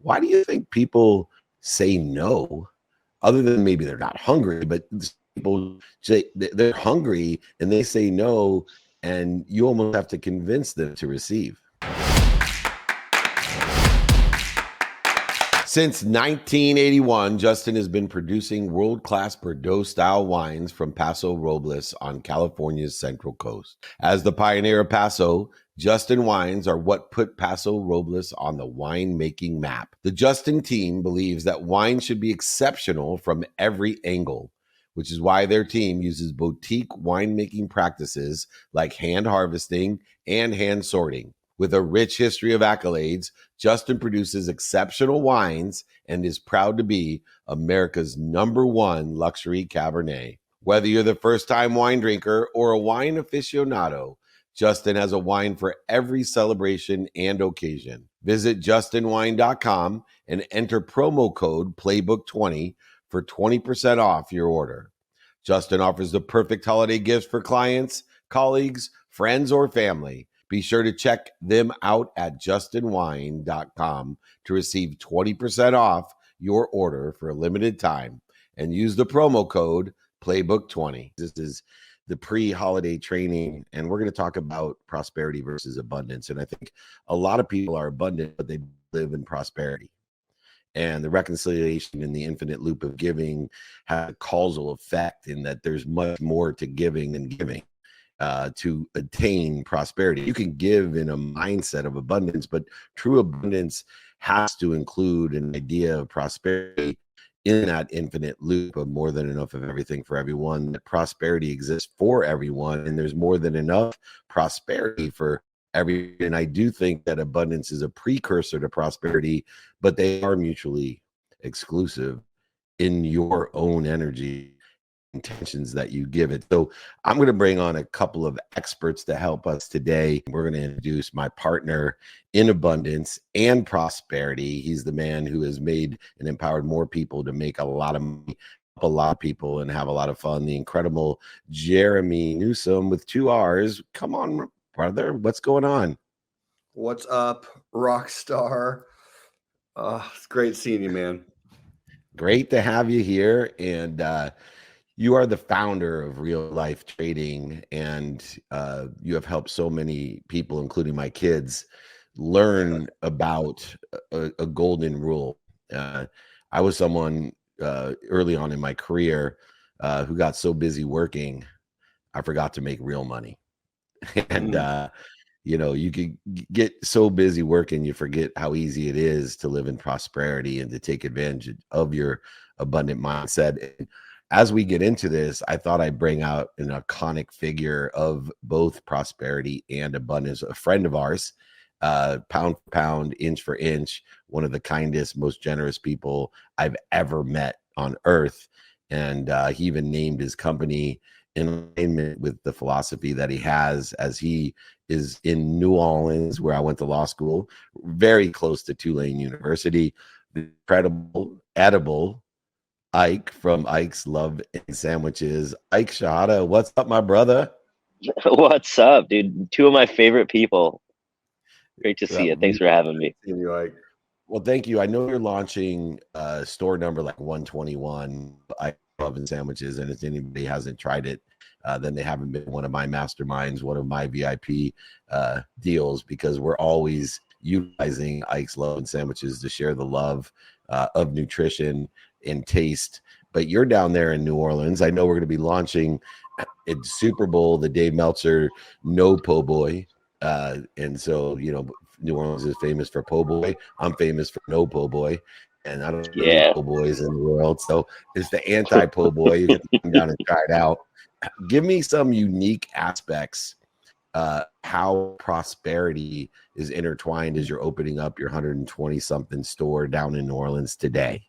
Why do you think people say no, other than maybe they're not hungry, but people say they're hungry and they say no, and you almost have to convince them to receive? Since 1981, Justin has been producing world-class Bordeaux-style wines from Paso Robles on California's Central Coast. As the pioneer of Paso, Justin wines are what put Paso Robles on the winemaking map. The Justin team believes that wine should be exceptional from every angle, which is why their team uses boutique winemaking practices like hand harvesting and hand sorting. With a rich history of accolades, Justin produces exceptional wines and is proud to be America's #1 luxury Cabernet. Whether you're the first-time wine drinker or a wine aficionado, Justin has a wine for every celebration and occasion. Visit justinwine.com and enter promo code Playbook20 for 20% off your order. Justin offers the perfect holiday gifts for clients, colleagues, friends, or family. Be sure to check them out at justinwine.com to receive 20% off your order for a limited time and use the promo code Playbook20. This is the pre-holiday training, and we're going to talk about prosperity versus abundance. And I think a lot of people are abundant, but they live in prosperity. And the reconciliation in the infinite loop of giving has a causal effect in that there's much more to giving than giving. To attain prosperity, you can give in a mindset of abundance, but true abundance has to include an idea of prosperity in that infinite loop of more than enough of everything for everyone. That prosperity exists for everyone, and there's more than enough prosperity for everyone. And I do think that abundance is a precursor to prosperity, but they are mutually exclusive in your own energy intentions that you give it. So I'm going to bring on a couple of experts to help us today. We're going to introduce my partner in abundance and prosperity. He's the man who has made and empowered more people to make a lot of money, help a lot of people, and have a lot of fun. The incredible Jeremy Newsome with 2 R's. Come on, brother. What's going on? What's up, rock star? It's great seeing you, man. Great to have you here. And you are the founder of Real Life Trading, and you have helped so many people, including my kids, learn about a golden rule. I was someone early on in my career who got so busy working, I forgot to make real money. And you could get so busy working, you forget how easy it is to live in prosperity and to take advantage of your abundant mindset. And as we get into this, I thought I'd bring out an iconic figure of both prosperity and abundance, a friend of ours, pound for pound, inch for inch, one of the kindest, most generous people I've ever met on earth. And he even named his company in alignment with the philosophy that he has, as he is in New Orleans, where I went to law school, very close to Tulane University. The incredible, edible Ike from Ike's Love and Sandwiches. Ike Shahada, what's up, my brother? What's up, dude? 2 of my favorite people. Great to see you. Thanks for having me. Seeing you, Ike. Well, thank you. I know you're launching store number like 121, Ike Love and Sandwiches, and if anybody hasn't tried it, then they haven't been one of my masterminds, one of my VIP deals, because we're always utilizing Ike's Love and Sandwiches to share the love of nutrition and taste. But you're down there in New Orleans. I know we're going to be launching at Super Bowl the Dave Meltzer No Po' Boy. And so, New Orleans is famous for Po' Boy. I'm famous for No Po' Boy. And I don't know any Po' Boys in the world. So it's the anti-Po' Boy. You get to come down and try it out. Give me some unique aspects, how prosperity is intertwined as you're opening up your 120-something store down in New Orleans today.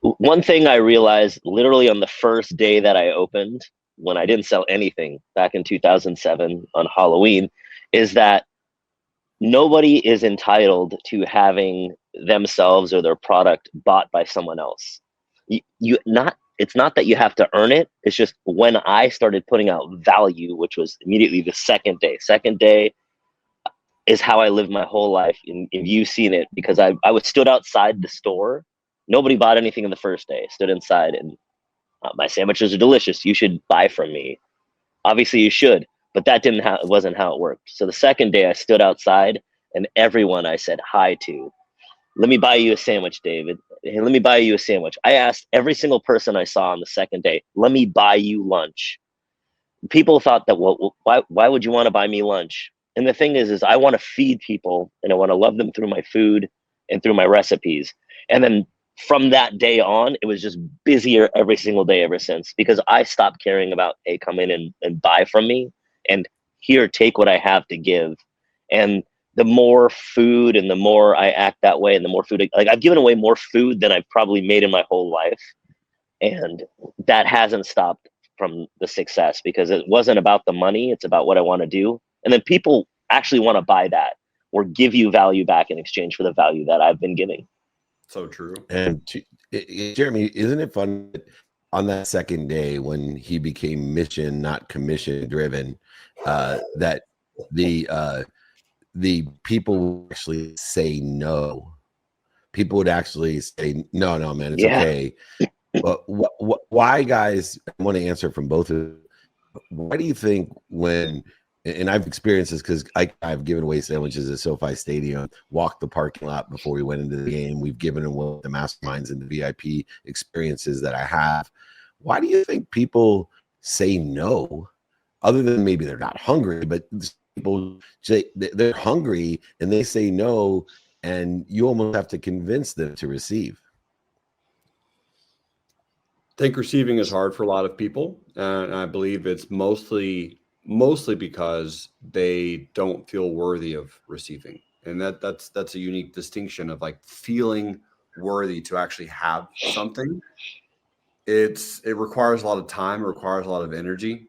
One thing I realized literally on the first day that I opened, when I didn't sell anything back in 2007 on Halloween, is that nobody is entitled to having themselves or their product bought by someone else. It's not that you have to earn it. It's just when I started putting out value, which was immediately the second day, is how I lived my whole life. And if you've seen it, because I was stood outside the store. Nobody bought anything in the first day. Stood inside, and my sandwiches are delicious. You should buy from me. Obviously, you should, but that wasn't how it worked. So the second day, I stood outside, and everyone I said hi to. Let me buy you a sandwich, David. Hey, let me buy you a sandwich. I asked every single person I saw on the second day, let me buy you lunch. People thought that, well, why would you want to buy me lunch? And the thing is I want to feed people, and I want to love them through my food and through my recipes. And then from that day on, it was just busier every single day ever since, because I stopped caring about, hey, come in and buy from me, and here, take what I have to give. And the more food and the more I act that way, and the more food, like I've given away more food than I've probably made in my whole life. And that hasn't stopped from the success, because it wasn't about the money. It's about what I want to do. And then people actually want to buy that or give you value back in exchange for the value that I've been giving. So true. And Jeremy, isn't it fun that on that second day when he became mission, not commission driven, that the people would actually say no. People would actually say, no, man, it's okay. But why, guys, I want to answer from both of you. Why do you think when, and I've experienced this because I've given away sandwiches at SoFi Stadium, walked the parking lot before we went into the game. We've given away the masterminds and the VIP experiences that I have. Why do you think people say no, other than maybe they're not hungry, but people say they're hungry and they say no, and you almost have to convince them to receive? I think receiving is hard for a lot of people, and I believe it's mostly because they don't feel worthy of receiving, and that's a unique distinction of like feeling worthy to actually have something. It requires a lot of time, it requires a lot of energy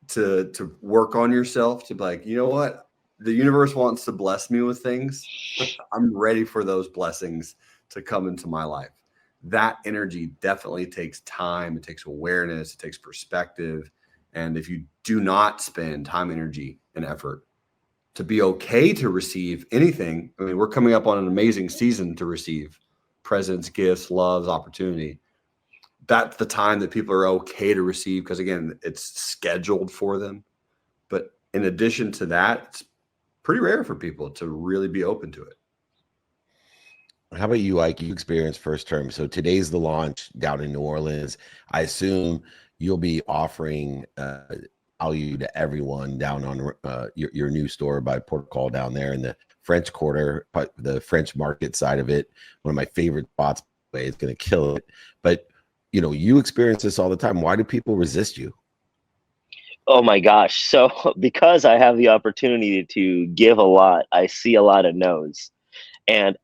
to work on yourself, to be like, you know what, the universe wants to bless me with things. I'm ready for those blessings to come into my life. That energy definitely takes time. It takes awareness. It takes perspective. And if you do not spend time, energy, and effort to be okay to receive anything, I mean, we're coming up on an amazing season to receive presents, gifts, loves, opportunity. That's the time that people are okay to receive, because again, it's scheduled for them. But in addition to that, it's pretty rare for people to really be open to it. How about you, Ike? You experienced first term. So today's the launch down in New Orleans. I assume you'll be offering value to everyone down on your new store by Port Call down there in the French Quarter, the French market side of it. One of my favorite spots. It's going to kill it. But you experience this all the time. Why do people resist you? Oh my gosh. So because I have the opportunity to give a lot, I see a lot of no's. And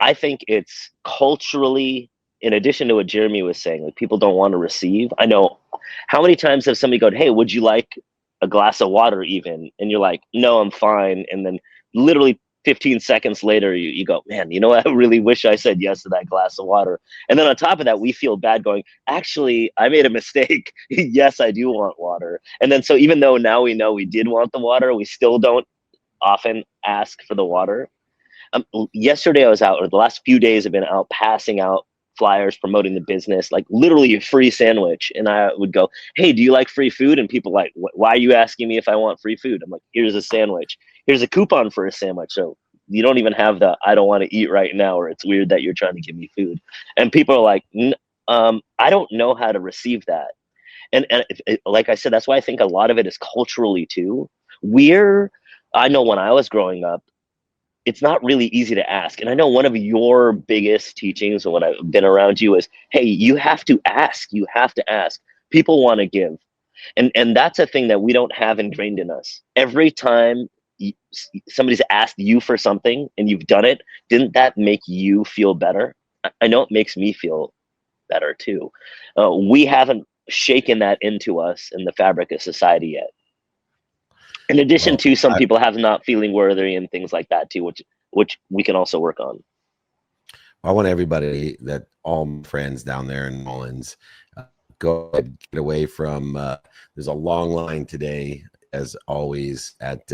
I think it's culturally, in addition to what Jeremy was saying, like people don't want to receive. I know how many times have somebody gone, hey, would you like a glass of water even? And you're like, no, I'm fine. And then literally 15 seconds later, you go, man, I really wish I said yes to that glass of water. And then on top of that, we feel bad going, actually, I made a mistake. Yes, I do want water. And then so even though now we know we did want the water, we still don't often ask for the water. Yesterday I was out, or the last few days I've been out passing out flyers promoting the business, like literally a free sandwich. And I would go, hey, do you like free food? And people like, why are you asking me if I want free food? I'm like, here's a sandwich. Here's a coupon for a sandwich. So you don't even have the, I don't want to eat right now, or it's weird that you're trying to give me food. And people are like, I don't know how to receive that. And like I said, that's why I think a lot of it is culturally too. I know when I was growing up, it's not really easy to ask. And I know one of your biggest teachings when I've been around you is, hey, you have to ask. You have to ask. People want to give. And that's a thing that we don't have ingrained in us. Every time somebody's asked you for something and you've done it, didn't that make you feel better? I know it makes me feel better too. We haven't shaken that into us in the fabric of society yet. In addition to some people have not feeling worthy and things like that too, which we can also work on. I want everybody, that all my friends down there in Mullins, go ahead, get away from. There's a long line today, as always, at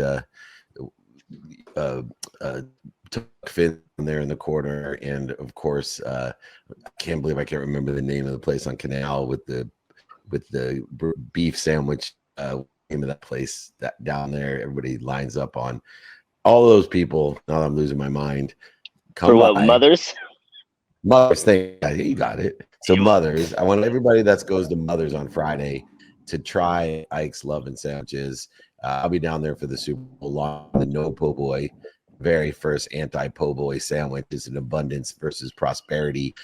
tuck fin there in the corner, and of course, I can't believe I can't remember the name of the place on Canal with the beef sandwich. Name of that place that down there, everybody lines up on. All those people. Now I'm losing my mind. For Come what, by. Mothers? Mother's thing. You got it. So Mothers. I want everybody that goes to Mothers on Friday to try Ike's Love and Sandwiches. I'll be down there for the Super Bowl launch, the No Po' Boy, very first anti-po' boy sandwich. Is an abundance versus prosperity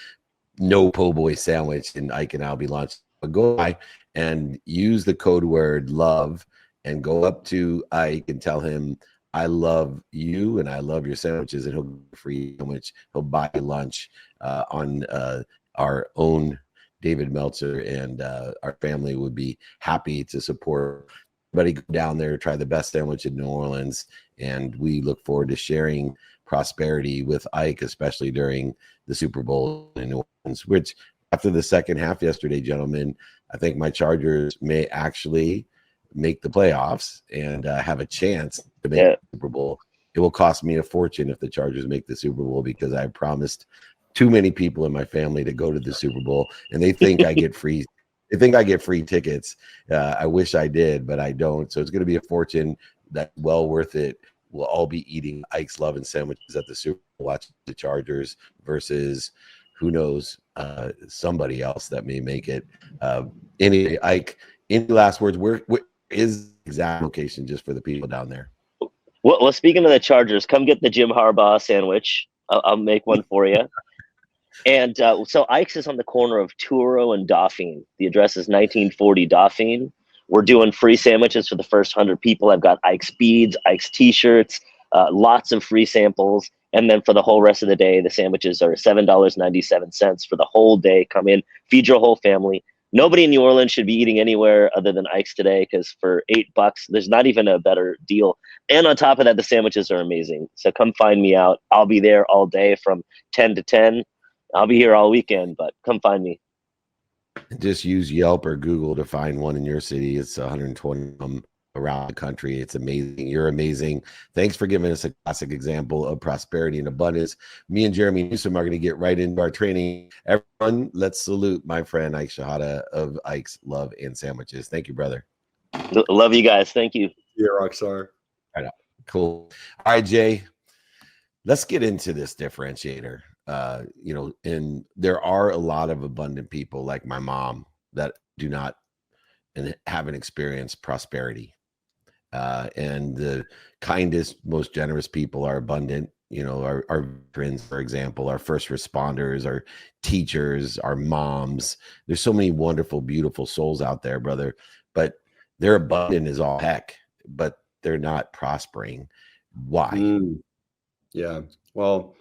no po' boy sandwich, and Ike and I'll be launching. But go by and use the code word love and go up to Ike and tell him I love you and I love your sandwiches, and he'll give you a free sandwich. He'll buy you lunch on our own David Meltzer, and our family would be happy to support. Everybody go down there, try the best sandwich in New Orleans, and we look forward to sharing prosperity with Ike, especially during the Super Bowl in New Orleans, which after the second half yesterday, gentlemen, I think my Chargers may actually make the playoffs and have a chance to make the Super Bowl. It will cost me a fortune if the Chargers make the Super Bowl, because I promised too many people in my family to go to the Super Bowl, and they think I get free. They think I get free tickets. I wish I did, but I don't. So it's going to be a fortune that's well worth it. We'll all be eating Ike's Love and Sandwiches at the Super Bowl, watching the Chargers versus who knows, somebody else that may make it. Ike, any last words? Where is the exact location just for the people down there? Well, speaking of the Chargers, come get the Jim Harbaugh sandwich. I'll make one for you. And so Ike's is on the corner of Touro and Dauphine. The address is 1940 Dauphine. We're doing free sandwiches for the first 100 people. I've got Ike's beads, Ike's t-shirts, lots of free samples. And then for the whole rest of the day, the sandwiches are $7.97 for the whole day. Come in, feed your whole family. Nobody in New Orleans should be eating anywhere other than Ike's today, because for $8, there's not even a better deal. And on top of that, the sandwiches are amazing. So come find me out. I'll be there all day from 10 to 10. I'll be here all weekend, but come find me. Just use Yelp or Google to find one in your city. It's 120 around the country. It's amazing. You're amazing. Thanks for giving us a classic example of prosperity and abundance. Me and Jeremy Newsome are going to get right into our training. Everyone, let's salute my friend Ike Shahada of Ike's Love and Sandwiches. Thank you, brother. Love you guys. Thank you. Yeah, Rockstar. Right on. Cool. All right, Jay, let's get into this differentiator. And there are a lot of abundant people like my mom that do not and haven't experienced prosperity. And the kindest, most generous people are abundant. Our veterans, for example, our first responders, our teachers, our moms. There's so many wonderful, beautiful souls out there, brother. But they're abundant as all heck, but they're not prospering. Why? Yeah. Well,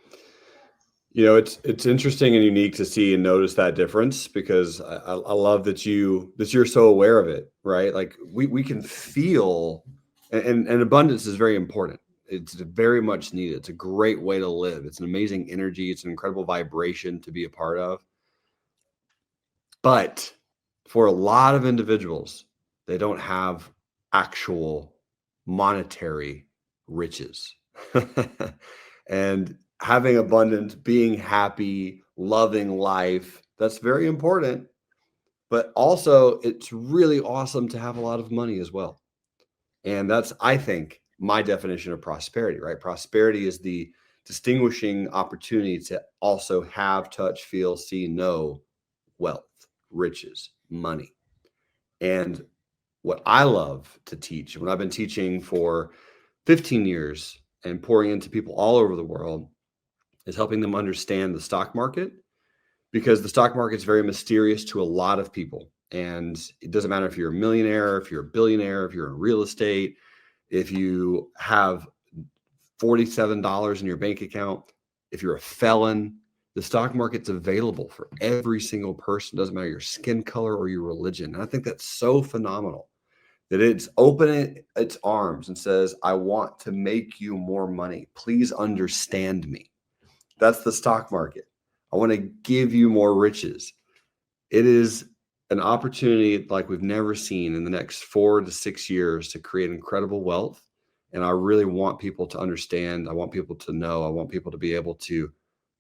it's interesting and unique to see and notice that difference, because I love that you're so aware of it, right? Like we can feel, and abundance is very important. It's very much needed. It's a great way to live. It's an amazing energy. It's an incredible vibration to be a part of. But for a lot of individuals, they don't have actual monetary riches. And having abundance, being happy, loving life, that's very important. But also, it's really awesome to have a lot of money as well. And that's, I think, my definition of prosperity, right? Prosperity is the distinguishing opportunity to also have, touch, feel, see, know wealth, riches, money. And what I love to teach, what I've been teaching for 15 years and pouring into people all over the world, is helping them understand the stock market, because the stock market is very mysterious to a lot of people. And it doesn't matter if you're a millionaire, if you're a billionaire, if you're in real estate, if you have $47 in your bank account, if you're a felon, the stock market's available for every single person. Doesn't matter your skin color or your religion. And I think that's so phenomenal that it's opening its arms and says, I want to make you more money. Please understand me. That's the stock market. I want to give you more riches. It is an opportunity like we've never seen in the next 4 to 6 years to create incredible wealth And I really want people to understand. I want people to know. I want people to be able to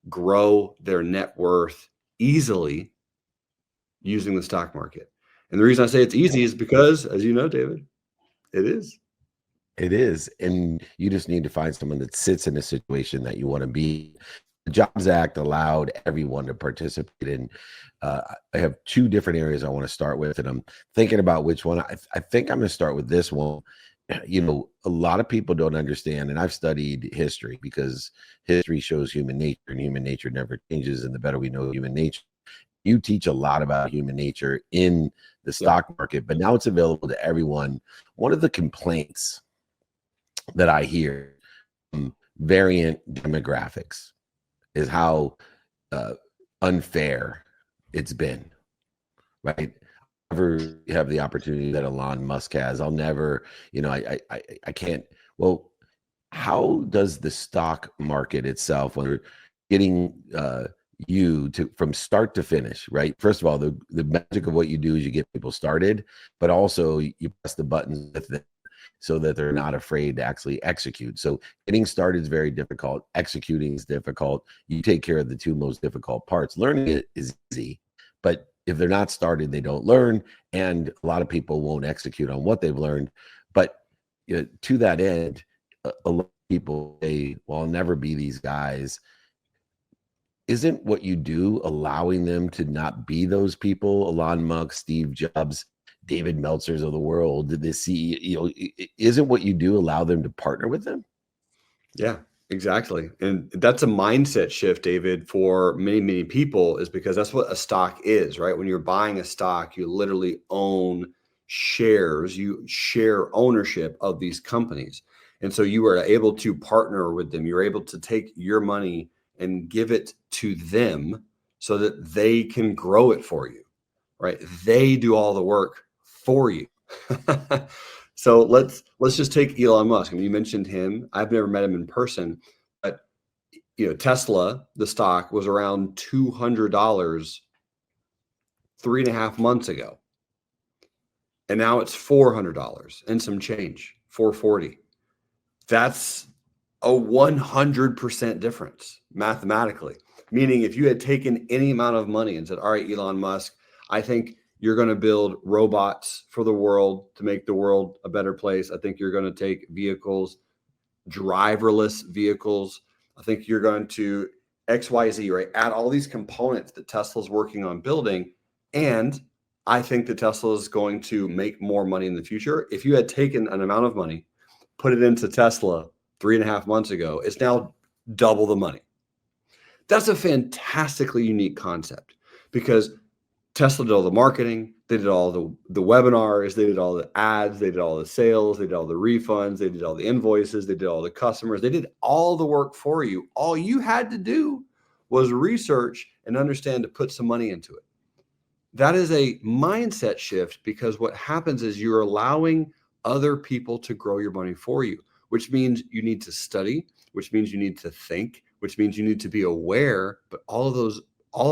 grow their net worth easily using the stock market. And the reason I say it's easy is because, as you know, David, it is. It is. And you just need to find someone that sits in a situation that you want to be. The Jobs Act allowed everyone to participate in. I have two different areas I want to start with, and I'm thinking about which one. I think I'm going to start with this one. You know, a lot of people don't understand, and I've studied history because history shows human nature, and human nature never changes. And the better we know human nature, you teach a lot about human nature in the stock market, but now it's available to everyone. One of the complaints that I hear from variant demographics is how unfair it's been, right? Never have the opportunity that Elon Musk has. I'll never, you know, I can't. Well, how does the stock market itself, when we're getting you to from start to finish, right? First of all, the magic of what you do is you get people started, but also you press the buttons with them so that they're not afraid to actually execute. So getting started is very difficult. Executing is difficult. You take care of the two most difficult parts. Learning it is easy, but if they're not started, they don't learn. And a lot of people won't execute on what they've learned. But to that end, a lot of people say, well, I'll never be these guys. Isn't what you do allowing them to not be those people? Elon Musk, Steve Jobs, David Meltzers of the world, the CEO, isn't what you do allow them to partner with them? Yeah, exactly. And that's a mindset shift, David, for many, many people, is because that's what a stock is, right? When you're buying a stock, you literally own shares, you share ownership of these companies. And so you are able to partner with them. You're able to take your money and give it to them so that they can grow it for you, right? They do all the work for you. So let's just take Elon Musk. I mean, you mentioned him. I've never met him in person, but Tesla, the stock was around $200 3.5 months ago, and now it's $400 and some change, 440. That's a 100% difference mathematically. Meaning, if you had taken any amount of money and said, "All right, Elon Musk, I think you're going to build robots for the world to make the world a better place. I think you're going to take vehicles, driverless vehicles. I think you're going to XYZ, right? Add all these components that Tesla's working on building. And I think that Tesla is going to make more money in the future." If you had taken an amount of money, put it into Tesla 3.5 months ago, it's now double the money. That's a fantastically unique concept because Tesla did all the marketing, they did all the webinars, they did all the ads, they did all the sales, they did all the refunds, they did all the invoices, they did all the customers, they did all the work for you. All you had to do was research and understand to put some money into it. That is a mindset shift because what happens is you're allowing other people to grow your money for you, which means you need to study, which means you need to think, which means you need to be aware, but all of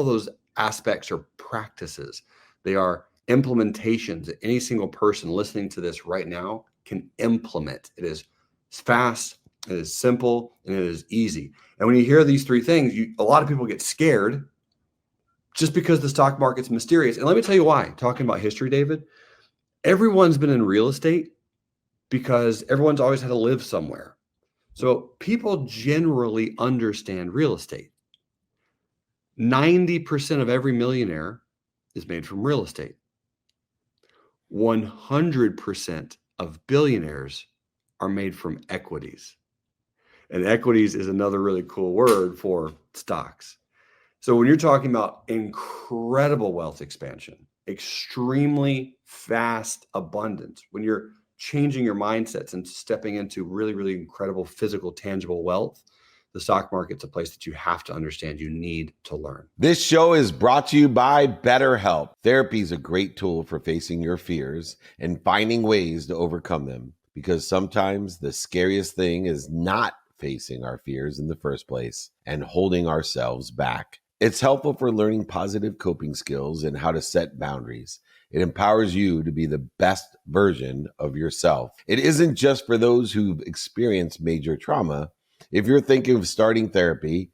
those aspects are practices. They are implementations that any single person listening to this right now can implement. It is fast, it is simple, and it is easy. And when you hear these three things, a lot of people get scared just because the stock market's mysterious. And let me tell you why. Talking about history, David, everyone's been in real estate because everyone's always had to live somewhere. So people generally understand real estate. 90% of every millionaire is made from real estate. 100% of billionaires are made from equities. And equities is another really cool word for stocks. So when you're talking about incredible wealth expansion, extremely fast abundance, when you're changing your mindsets and stepping into really, really incredible physical, tangible wealth, the stock market's a place that you have to understand. You need to learn. This show is brought to you by BetterHelp. Therapy is a great tool for facing your fears and finding ways to overcome them, because sometimes the scariest thing is not facing our fears in the first place and holding ourselves back. It's helpful for learning positive coping skills and how to set boundaries. It empowers you to be the best version of yourself. It isn't just for those who've experienced major trauma. If you're thinking of starting therapy,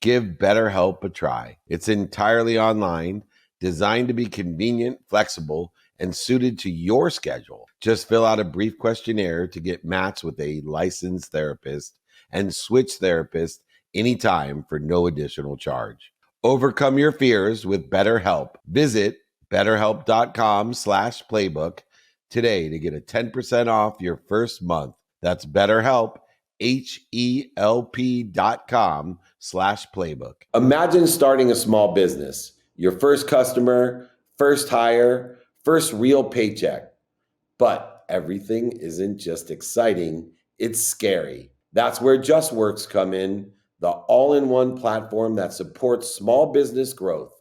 give BetterHelp a try. It's entirely online, designed to be convenient, flexible, and suited to your schedule. Just fill out a brief questionnaire to get matched with a licensed therapist and switch therapists anytime for no additional charge. Overcome your fears with BetterHelp. Visit betterhelp.com/playbook today to get a 10% off your first month. That's BetterHelp, HELP.com/playbook. Imagine starting a small business, your first customer, first hire, first real paycheck. But everything isn't just exciting, it's scary. That's where JustWorks come in, the all-in-one platform that supports small business growth.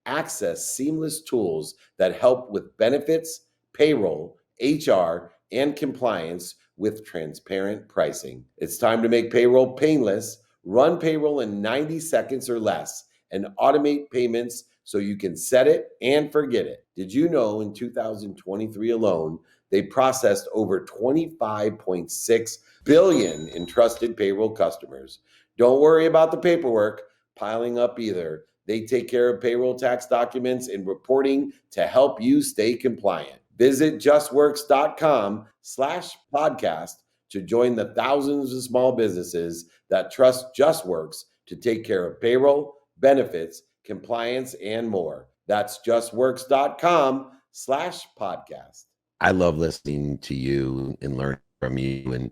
Access seamless tools that help with benefits, payroll, HR, and compliance with transparent pricing. It's time to make payroll painless, run payroll in 90 seconds or less, and automate payments so you can set it and forget it. Did you know in 2023 alone, they processed over 25.6 billion in trusted payroll customers? Don't worry about the paperwork piling up either. They take care of payroll tax documents and reporting to help you stay compliant. Visit justworks.com/podcast to join the thousands of small businesses that trust JustWorks to take care of payroll, benefits, compliance, and more. That's justworks.com/podcast. I love listening to you and learning from you. And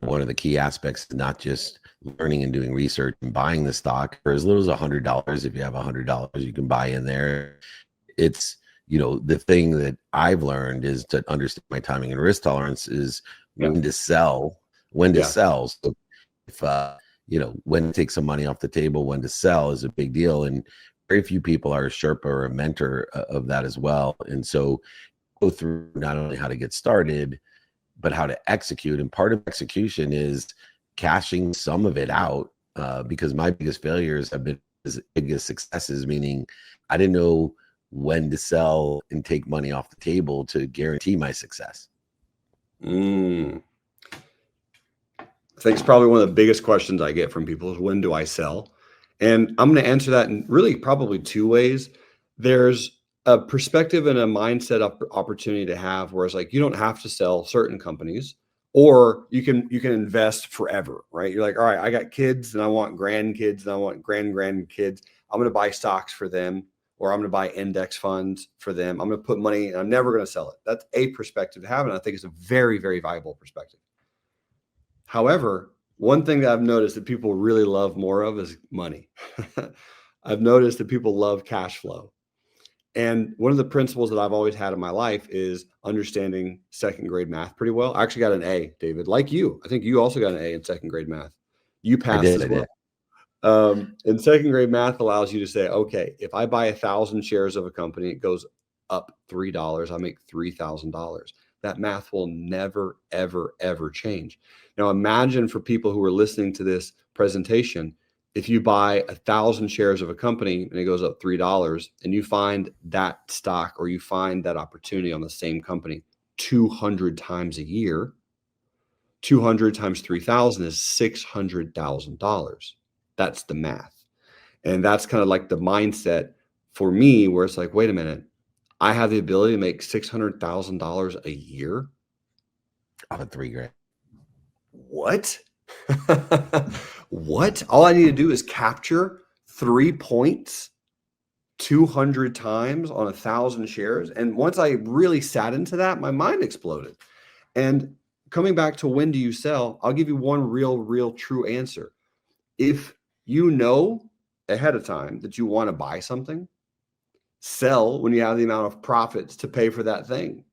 one of the key aspects is not just learning and doing research and buying the stock for as little as $100. If you have $100, you can buy in there. It's, the thing that I've learned is to understand my timing and risk tolerance is when to sell, So if, when to take some money off the table, when to sell is a big deal. And very few people are a Sherpa or a mentor of that as well. And so go through not only how to get started, but how to execute. And part of execution is cashing some of it out, because my biggest failures have been as biggest successes, meaning I didn't know when to sell and take money off the table to guarantee my success. I think it's probably one of the biggest questions I get from people is, when do I sell? And I'm going to answer that in really probably two ways. There's a perspective and a mindset opportunity to have where it's like, you don't have to sell certain companies, or you can invest forever, right? You're like, all right, I got kids and I want grandkids and I want grandkids. I'm going to buy stocks for them, or I'm going to buy index funds for them. I'm going to put money and I'm never going to sell it. That's a perspective to have. And I think it's a very, very valuable perspective. However, one thing that I've noticed that people really love more of is money. I've noticed that people love cash flow. And one of the principles that I've always had in my life is understanding second grade math pretty well. I actually got an A, David, like you. I think you also got an A in second grade math. You passed as well. And second grade math allows you to say, okay, if I buy 1,000 shares of a company, it goes up $3. I make $3,000. That math will never, ever, ever change. Now, imagine for people who are listening to this presentation, if you buy 1,000 shares of a company and it goes up $3, and you find that stock or you find that opportunity on the same company 200 times a year, 200 times 3,000 is $600,000. That's the math. And that's kind of like the mindset for me, where it's like, wait a minute, I have the ability to make $600,000 a year Off of $3,000. What? What? All I need to do is capture 3 points 200 times on 1,000 shares. And once I really sat into that, my mind exploded. And coming back to when do you sell, I'll give you one real true answer. If you know ahead of time that you want to buy something, sell when you have the amount of profits to pay for that thing.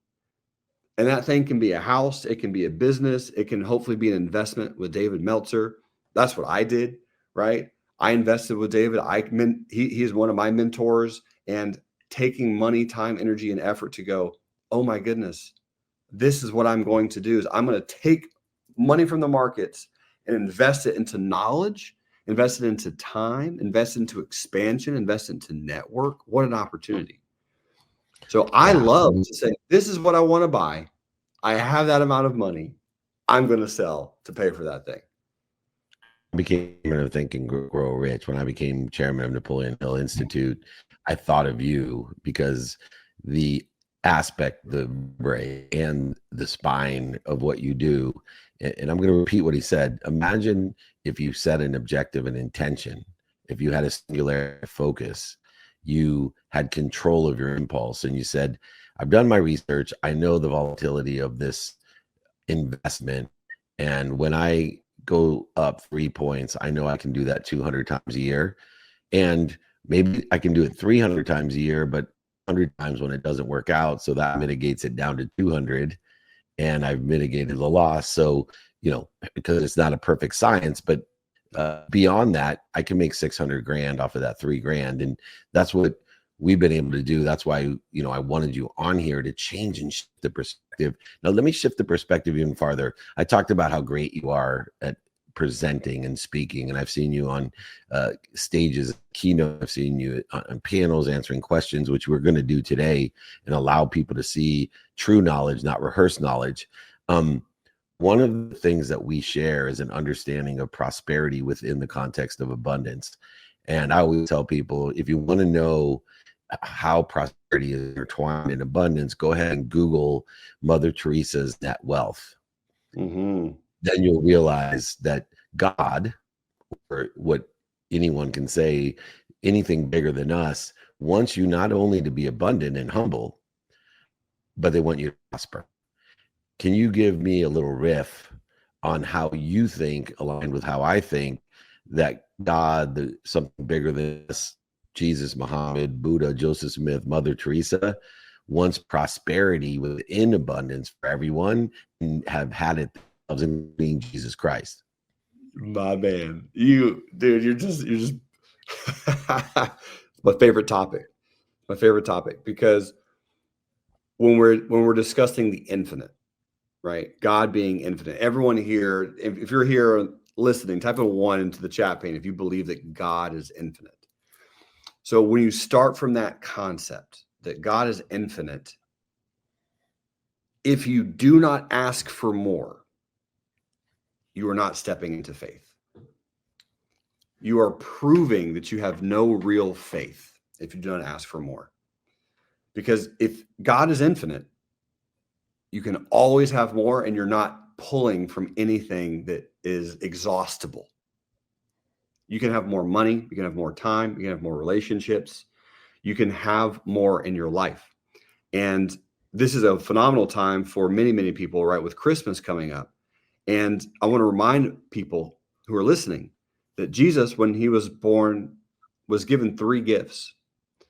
And that thing can be a house, it can be a business, it can hopefully be an investment with David Meltzer. That's what I did, right? I invested with David. He is one of my mentors, and taking money, time, energy, and effort to go, oh my goodness, this is what I'm going to do. Is I'm going to take money from the markets and invest it into knowledge invested into time, invested into expansion, invested into network. What an opportunity. So I love to say, this is what I want to buy. I have that amount of money. I'm going to sell to pay for that thing. I became chairman of Think and Grow Rich. When I became chairman of Napoleon Hill Institute, I thought of you because the aspect, the brain and the spine of what you do. And I'm going to repeat what he said. Imagine if you set an objective and intention, if you had a singular focus, you had control of your impulse, and you said, I've done my research. I know the volatility of this investment. And when I go up 3 points, I know I can do that 200 times a year. And maybe I can do it 300 times a year, but 100 times when it doesn't work out. So that mitigates it down to 200. And I've mitigated the loss. So, because it's not a perfect science, but beyond that, I can make 600 grand off of that 3 grand. And that's what we've been able to do. That's why, I wanted you on here to change and shift the perspective. Now, let me shift the perspective even farther. I talked about how great you are at presenting and speaking, and I've seen you on stages, keynote. I've seen you on panels answering questions, which we're going to do today, and allow people to see true knowledge, not rehearsed knowledge. One of the things that we share is an understanding of prosperity within the context of abundance. And I always tell people, if you want to know how prosperity is intertwined in abundance, go ahead and Google Mother Teresa's net wealth. Mm-hmm. Then you'll realize that God, or what anyone can say, anything bigger than us, wants you not only to be abundant and humble, but they want you to prosper. Can you give me a little riff on how you think, aligned with how I think, that God, something bigger than us, Jesus, Muhammad, Buddha, Joseph Smith, Mother Teresa, wants prosperity within abundance for everyone, and have had it in being Jesus Christ? My man, you're just my favorite topic. My favorite topic, because when we're discussing the infinite, right? God being infinite. Everyone here, if you're here listening, type a 1 into the chat pane if you believe that God is infinite. So when you start from that concept that God is infinite, if you do not ask for more, you are not stepping into faith. You are proving that you have no real faith if you do not ask for more. Because if God is infinite, you can always have more, and you're not pulling from anything that is exhaustible. You can have more money, you can have more time, you can have more relationships, you can have more in your life. And this is a phenomenal time for many, many people, right, with Christmas coming up. And I want to remind people who are listening that Jesus, when he was born, was given 3 gifts.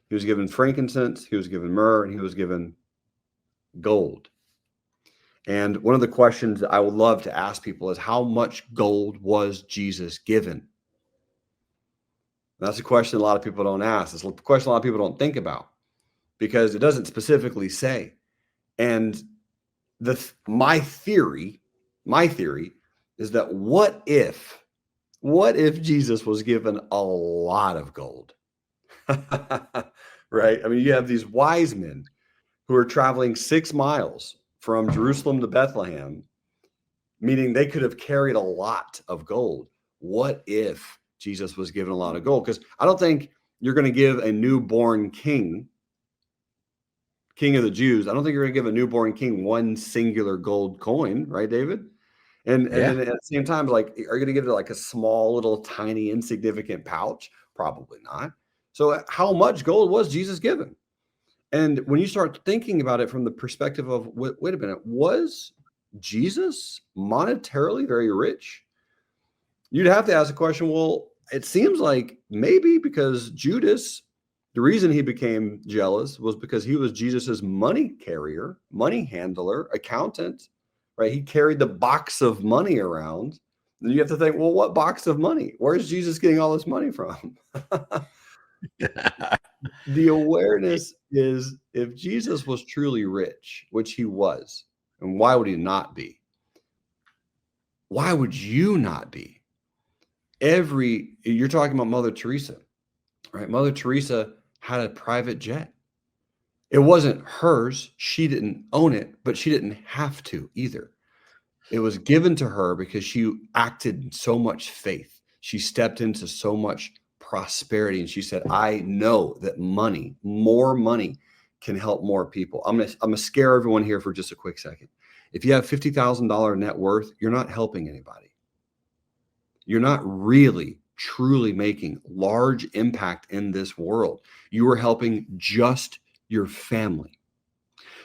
He was given frankincense, he was given myrrh, and he was given gold. And one of the questions that I would love to ask people is, how much gold was Jesus given? That's a question a lot of people don't ask. It's a question a lot of people don't think about, because it doesn't specifically say. And my theory is that what if Jesus was given a lot of gold? Right? I mean, you have these wise men who are traveling 6 miles from Jerusalem to Bethlehem, meaning they could have carried a lot of gold. What if Jesus was given a lot of gold? Because I don't think you're going to give a newborn king of the Jews, I don't think you're going to give a newborn king 1 singular gold coin, right, David? And then at the same time, like, are you going to give it like a small, little, tiny, insignificant pouch? Probably not. So how much gold was Jesus given? And when you start thinking about it from the perspective of, wait a minute, was Jesus monetarily very rich? You'd have to ask the question, well, it seems like maybe, because Judas, the reason he became jealous was because he was Jesus's money carrier, money handler, accountant, right? He carried the box of money around. And you have to think, well, what box of money? Where's Jesus getting all this money from? The awareness is, if Jesus was truly rich, which he was, and why would he not be? Why would you not be? You're talking about Mother Teresa, right? Mother Teresa had a private jet. It wasn't hers. She didn't own it, but she didn't have to either. It was given to her because she acted in so much faith. She stepped into so much prosperity, and she said, I know that money, more money, can help more people. I'm gonna scare everyone here for just a quick second. If you have $50,000 net worth, you're not helping anybody. You're not really truly making large impact in this world. You are helping just your family.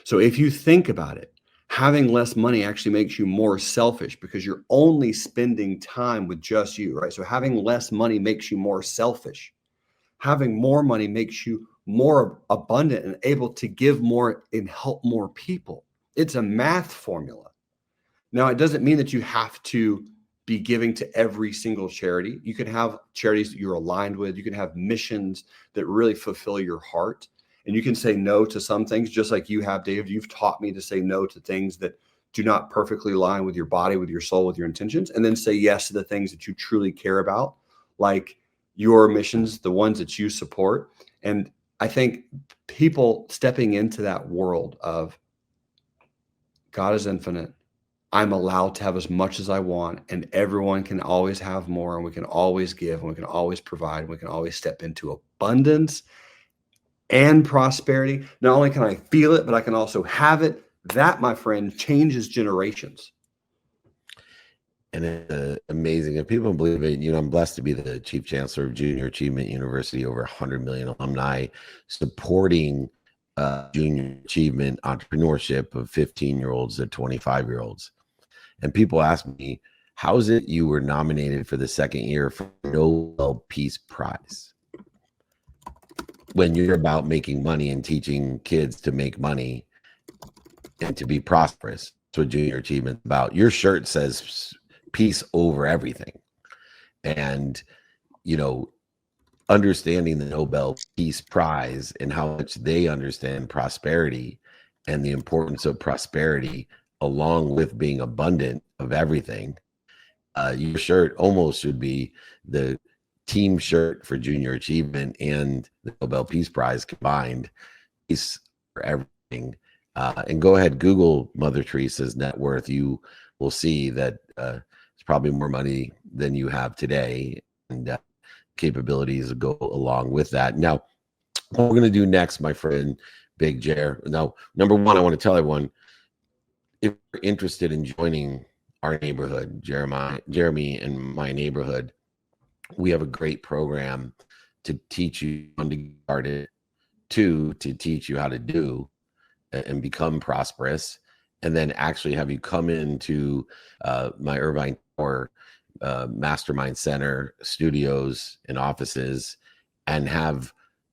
So if you think about it, having less money actually makes you more selfish because you're only spending time with just you, right? So having less money makes you more selfish. Having more money makes you more abundant and able to give more and help more people. It's a math formula. Now, it doesn't mean that you have to be giving to every single charity. You can have charities that you're aligned with. You can have missions that really fulfill your heart. And you can say no to some things, just like you have, David. You've taught me to say no to things that do not perfectly align with your body, with your soul, with your intentions, and then say yes to the things that you truly care about, like your missions, the ones that you support. And I think people stepping into that world of God is infinite, I'm allowed to have as much as I want, and everyone can always have more, and we can always give, and we can always provide, and we can always step into abundance and prosperity. Not only can I feel it, but I can also have it. That, my friend, changes generations. And it's amazing. If people don't believe it, I'm blessed to be the Chief Chancellor of Junior Achievement University, over 100 million alumni, supporting junior achievement entrepreneurship of 15-year-olds to 25-year-olds. And people ask me, how is it you were nominated for the second year for Nobel Peace Prize when you're about making money and teaching kids to make money and to be prosperous? That's what junior achievement is about. Your shirt says peace over everything. And, understanding the Nobel Peace Prize and how much they understand prosperity and the importance of prosperity, along with being abundant of everything, your shirt almost should be the team shirt for junior achievement and the Nobel Peace Prize combined. Peace for everything. And go ahead, Google Mother Teresa's net worth. You will see that it's probably more money than you have today, and capabilities go along with that. Now, what we're going to do next, my friend, Big Jer. Now, number one, I want to tell everyone, if you're interested in joining our neighborhood, Jeremy and my neighborhood, we have a great program to teach you how to get started, to teach you how to do and become prosperous, and then actually have you come into my Irvine Tower Mastermind Center studios and offices and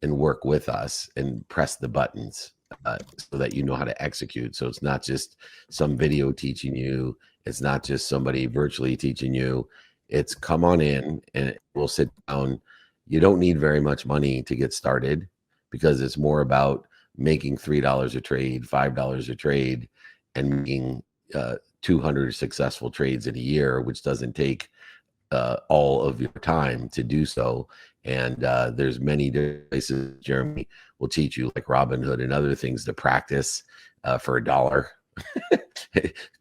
work with us and press the buttons so that you know how to execute. So it's not just some video teaching you. It's not just somebody virtually teaching you. It's come on in and we'll sit down. You don't need very much money to get started, because it's more about making $3 a trade, $5 a trade, and making 200 successful trades in a year, which doesn't take all of your time to do so. And there's many places Jeremy will teach you, like Robinhood and other things, to practice for $1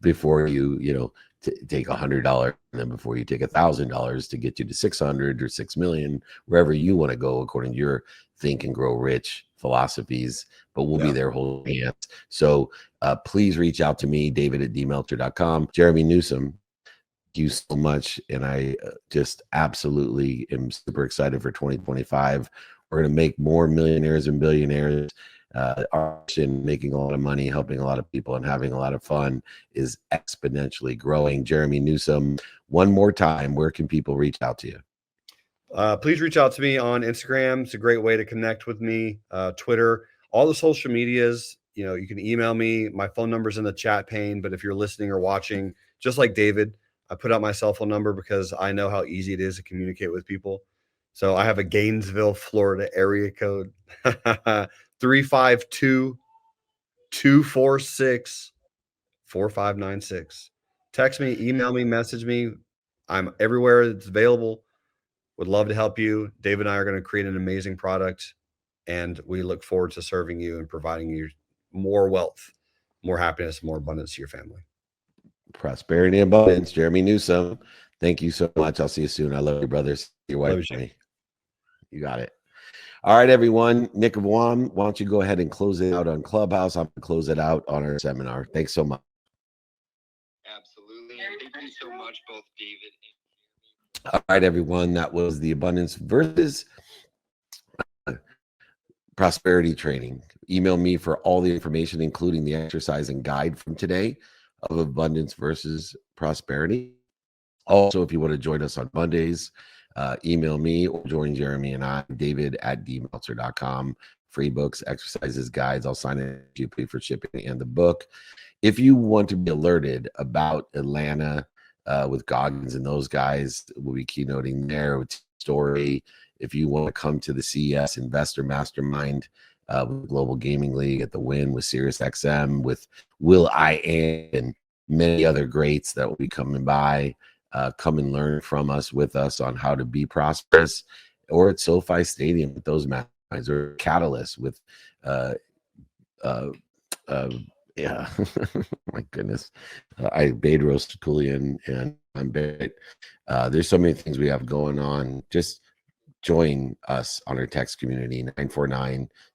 before you take $100, and then before you take $1,000 to get you to 600 or 6 million, wherever you want to go according to your Think and Grow Rich philosophies. But we'll be there holding hands. So please reach out to me, david@dmeltzer.com. Jeremy Newsome, thank you so much. And I just absolutely am super excited for 2025. We're going to make more millionaires and billionaires. Our mission, making a lot of money, helping a lot of people, and having a lot of fun is exponentially growing. Jeremy Newsome, one more time, where can people reach out to you? Please reach out to me on Instagram. It's a great way to connect with me. Twitter, all the social medias. You can email me. My phone number's in the chat pane. But if you're listening or watching, just like David, I put out my cell phone number because I know how easy it is to communicate with people. So I have a Gainesville, Florida area code 352-246-4596. Text me, email me, message me. I'm everywhere. It's available. Would love to help you. Dave and I are going to create an amazing product, and we look forward to serving you and providing you more wealth, more happiness, more abundance to your family. Prosperity and abundance. Jeremy Newsome, thank you so much. I'll see you soon. I love you, brothers. Your wife, Love you. You got it. All right, everyone. Nick of Guam, why don't you go ahead and close it out on Clubhouse? I'm going to close it out on our seminar. Thanks so much. Absolutely. And thank you so much, both David and All right, everyone. That was the abundance versus prosperity training. Email me for all the information, including the exercise and guide from today of abundance versus prosperity. Also, if you want to join us on Mondays, email me or join Jeremy and I, david@dmeltzer.com. Free books, exercises, guides. I'll sign it. You pay for shipping and the book. If you want to be alerted about Atlanta with Goggins and those guys, we'll be keynoting there with Story. If you want to come to the CES Investor Mastermind with Global Gaming League at the Win with SiriusXM, with Will I Am and many other greats that will be coming by, come and learn from us with us on how to be prosperous, or at SoFi Stadium with those masterminds, or Catalyst with yeah. My goodness. I Bedros Kulian and I'm Barrett. There's so many things we have going on. Just join us on our text community,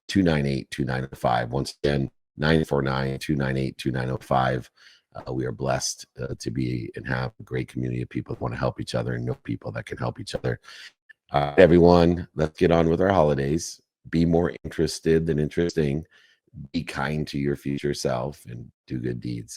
949-298-2905. Once again, 949-298-2905. We are blessed to be and have a great community of people who want to help each other and know people that can help each other. Everyone, let's get on with our holidays. Be more interested than interesting. Be kind to your future self and do good deeds.